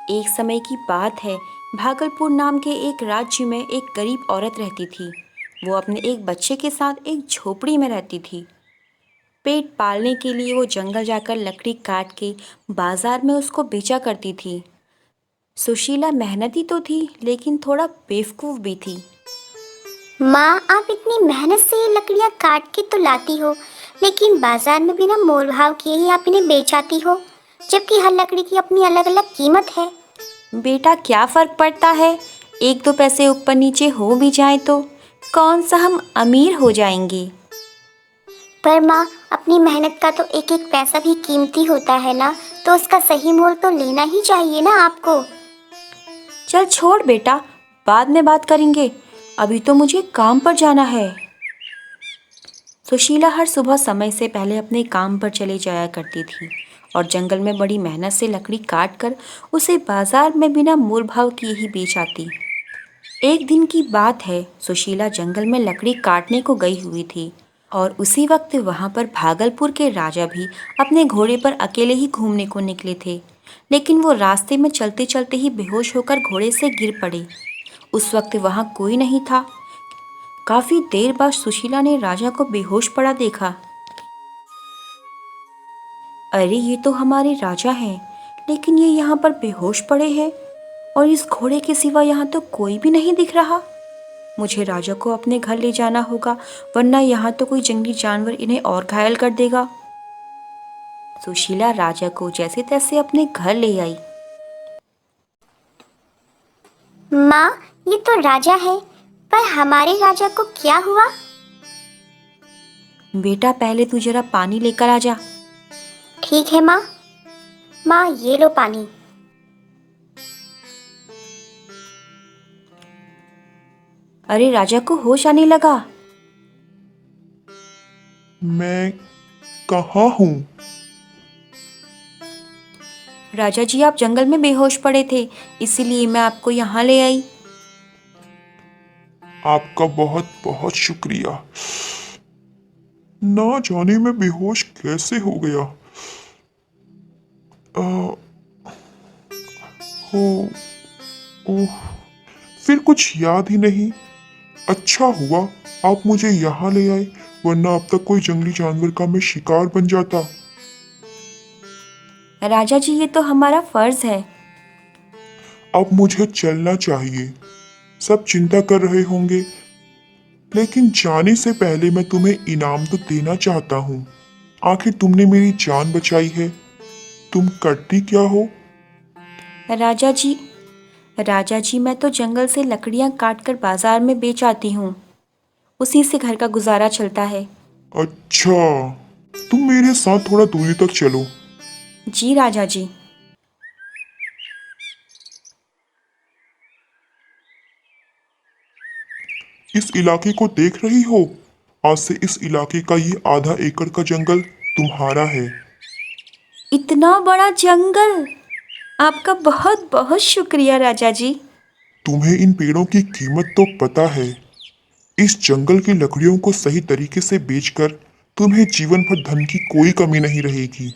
एक समय की बात है। भागलपुर नाम के एक राज्य में एक गरीब औरत रहती थी। वो अपने एक बच्चे के साथ एक झोपड़ी में रहती थी। पेट पालने के लिए वो जंगल जाकर लकड़ी काट के बाजार में उसको बेचा करती थी। सुशीला मेहनती तो थी, लेकिन थोड़ा बेवकूफ़ भी थी। माँ, आप इतनी मेहनत से ये लकड़ियाँ काट के तो लाती हो, लेकिन बाजार में बिना मोल भाव किए ही आप इन्हें बेच आती हो, जबकि हर लकड़ी की अपनी अलग अलग कीमत है। बेटा, क्या फ़र्क पड़ता है? एक दो पैसे ऊपर नीचे हो भी जाए तो कौन सा हम अमीर हो जाएंगे। पर माँ, अपनी मेहनत का तो एक एक पैसा भी कीमती होता है ना, तो उसका सही मोल तो लेना ही चाहिए ना आपको। चल छोड़ बेटा, बाद में बात करेंगे। अभी तो मुझे काम पर जाना है। सुशीला हर सुबह समय से पहले अपने काम पर चले जाया करती थी और जंगल में बड़ी मेहनत से लकड़ी काट कर उसे बाजार में बिना मोल भाव किए ही बेच आती। एक दिन की बात है। सुशीला जंगल में लकड़ी काटने को गई हुई थी और उसी वक्त वहां पर भागलपुर के राजा भी अपने घोड़े पर अकेले ही घूमने को निकले थे। लेकिन वो रास्ते में चलते चलते ही बेहोश होकर घोड़े से गिर पड़े। उस वक्त वहां कोई नहीं था। काफी देर बाद सुशीला ने राजा को बेहोश पड़ा देखा। अरे, ये तो हमारे राजा हैं, लेकिन ये यहाँ पर बेहोश पड़े हैं और इस घोड़े के सिवा यहाँ तो कोई भी नहीं दिख रहा। मुझे राजा को अपने घर ले जाना होगा, वरना यहाँ तो कोई जंगली जानवर इन्हें और घायल कर देगा। सुशीला राजा को जैसे तैसे अपने घर ले आई। माँ, ये तो राजा है, पर हमारे राजा को क्या हुआ? बेटा, पहले तू जरा पानी लेकर आ जा। ठीक है माँ। माँ, ये लो पानी। अरे, राजा को होश आने लगा। मैं कहाँ हूँ? राजा जी, आप जंगल में बेहोश पड़े थे, इसीलिए मैं आपको यहाँ ले आई। आपका बहुत बहुत शुक्रिया। ना जाने मैं बेहोश कैसे हो गया। आ, हो ओह, फिर कुछ याद ही नहीं। अच्छा हुआ आप मुझे यहाँ ले आए, वरना अब तक कोई जंगली जानवर का मैं शिकार बन जाता। राजा जी, ये तो हमारा फर्ज है। अब मुझे चलना चाहिए। सब चिंता कर रहे होंगे, लेकिन जाने से पहले मैं तुम्हें इनाम तो देना चाहता हूँ। आखिर तुमने मेरी जान बचाई है। तुम करती क्या हो? राजा जी, राजा जी, मैं तो जंगल से लकड़ियाँ काट कर बाजार में बेच आती हूँ। उसी से घर का गुजारा चलता है। अच्छा, तुम मेरे साथ थोड़ा दूरी तक चलो। जी राजा जी। इस इलाके को देख रही हो? आज से इस इलाके का ये आधा एकड़ का जंगल तुम्हारा है। इतना बड़ा जंगल! आपका बहुत बहुत शुक्रिया राजा जी। तुम्हें इन पेड़ों की कीमत तो पता है। इस जंगल की लकड़ियों को सही तरीके से बेचकर तुम्हें जीवन भर धन की कोई कमी नहीं रहेगी।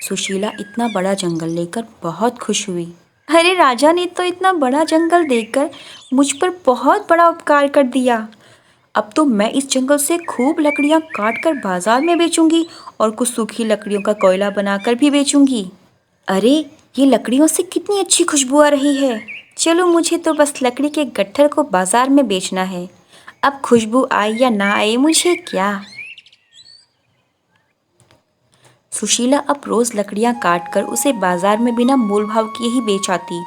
सुशीला इतना बड़ा जंगल लेकर बहुत खुश हुई। अरे, राजा ने तो इतना बड़ा जंगल देकर मुझ पर बहुत बड़ा उपकार कर दिया। अब तो मैं इस जंगल से खूब लकड़ियां काट कर बाजार में बेचूंगी और कुछ सूखी लकड़ियों का कोयला बनाकर भी बेचूंगी। अरे, ये लकड़ियों से कितनी अच्छी खुशबू आ रही है। चलो, मुझे तो बस लकड़ी के गट्ठर को बाजार में बेचना है। अब खुशबू आए या ना आए, मुझे क्या। सुशीला अब रोज लकड़ियां काट कर उसे बाजार में बिना मोल भाव किए ही बेच आती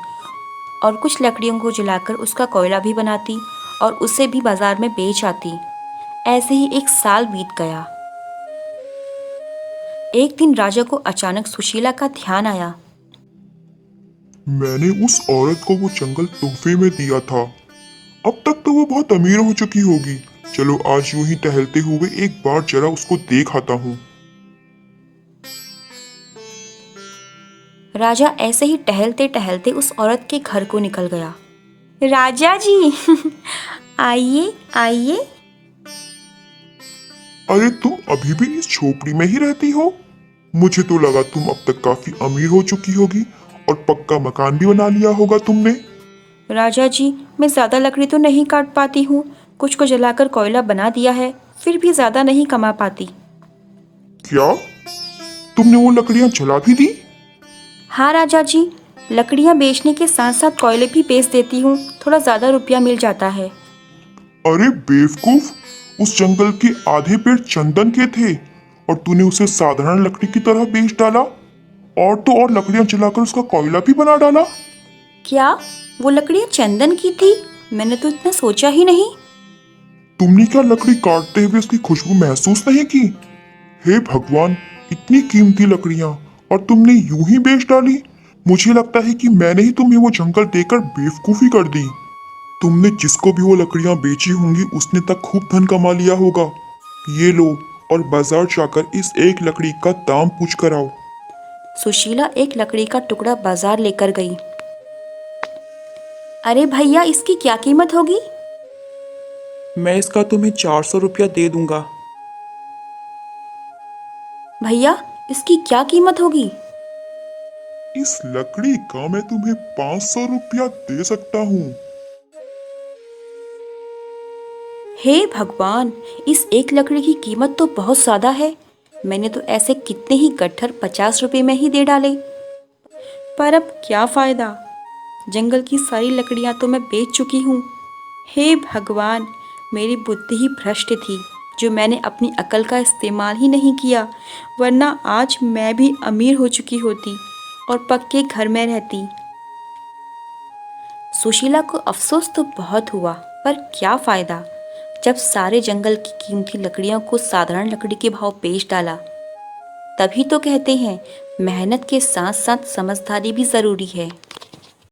और कुछ लकड़ियों को जलाकर उसका कोयला भी बनाती और उसे भी बाजार में बेच आती। ऐसे ही एक साल बीत गया। एक दिन राजा को अचानक सुशीला का ध्यान आया। मैंने उस औरत को वो जंगल तोहफे में दिया था। अब तक तो वो बहुत अमीर हो चुकी होगी। चलो आज यूं ही टहलते हुए एक बार जरा उसको देख आता हूँ। राजा ऐसे ही टहलते टहलते उस औरत के घर को निकल गया। राजा जी आइए आइए। अरे तुम अभी भी इस झोपड़ी में ही रहती हो? मुझे तो लगा तुम अब तक काफी अमीर हो चुकी होगी पक्का मकान भी बना लिया होगा तुमने। राजा जी, मैं ज़्यादा लकड़ी तो नहीं काट पाती हूँ। कुछ को जलाकर कोयला बना दिया है, फिर भी ज़्यादा नहीं कमा पाती। क्या तुमने वो लकड़ियां जला भी दी? हाँ राजा जी, लकड़ियाँ बेचने के साथ साथ कोयले भी बेच देती हूँ, थोड़ा ज़्यादा रुपया मिल जाता है। अरे बेवकूफ, उस जंगल के आधे पेड़ चंदन के थे और तूने उसे साधारण लकड़ी की तरह बेच डाला, और तो और लकड़ियां जलाकर उसका कोयला भी बना डाला। क्या वो लकड़ियाँ चंदन की थी? मैंने तो इतना सोचा ही नहीं। तुमने क्या लकड़ी काटते हुए उसकी खुशबू महसूस नहीं की? हे भगवान, इतनी कीमती लकड़ियां और तुमने यूं ही बेच डाली। मुझे लगता है कि मैंने ही तुम्हें वो जंगल देकर बेवकूफी कर दी। तुमने जिसको भी वो लकड़ियां बेची होंगी उसने तक खूब धन कमा लिया होगा। ये लो, और बाजार जाकर इस एक लकड़ी का दाम पूछ कर आओ। सुशीला एक लकड़ी का टुकड़ा बाजार लेकर गई। अरे भैया, इसकी क्या कीमत होगी? मैं इसका तुम्हें 400 रुपया दे दूंगा। भैया, इसकी क्या कीमत होगी? इस लकड़ी का मैं तुम्हें 500 रुपया दे सकता हूँ। हे भगवान, इस एक लकड़ी की कीमत तो बहुत ज़्यादा है। मैंने तो ऐसे कितने ही गट्ठर 50 रुपए में ही दे डाले। पर अब क्या फ़ायदा, जंगल की सारी लकड़ियाँ तो मैं बेच चुकी हूँ। हे भगवान, मेरी बुद्धि ही भ्रष्ट थी जो मैंने अपनी अकल का इस्तेमाल ही नहीं किया, वरना आज मैं भी अमीर हो चुकी होती और पक्के घर में रहती। सुशीला को अफसोस तो बहुत हुआ, पर क्या फ़ायदा जब सारे जंगल की कीमती लकड़ियों को साधारण लकड़ी के भाव बेच डाला। तभी तो कहते हैं, मेहनत के साथ साथ समझदारी भी ज़रूरी है।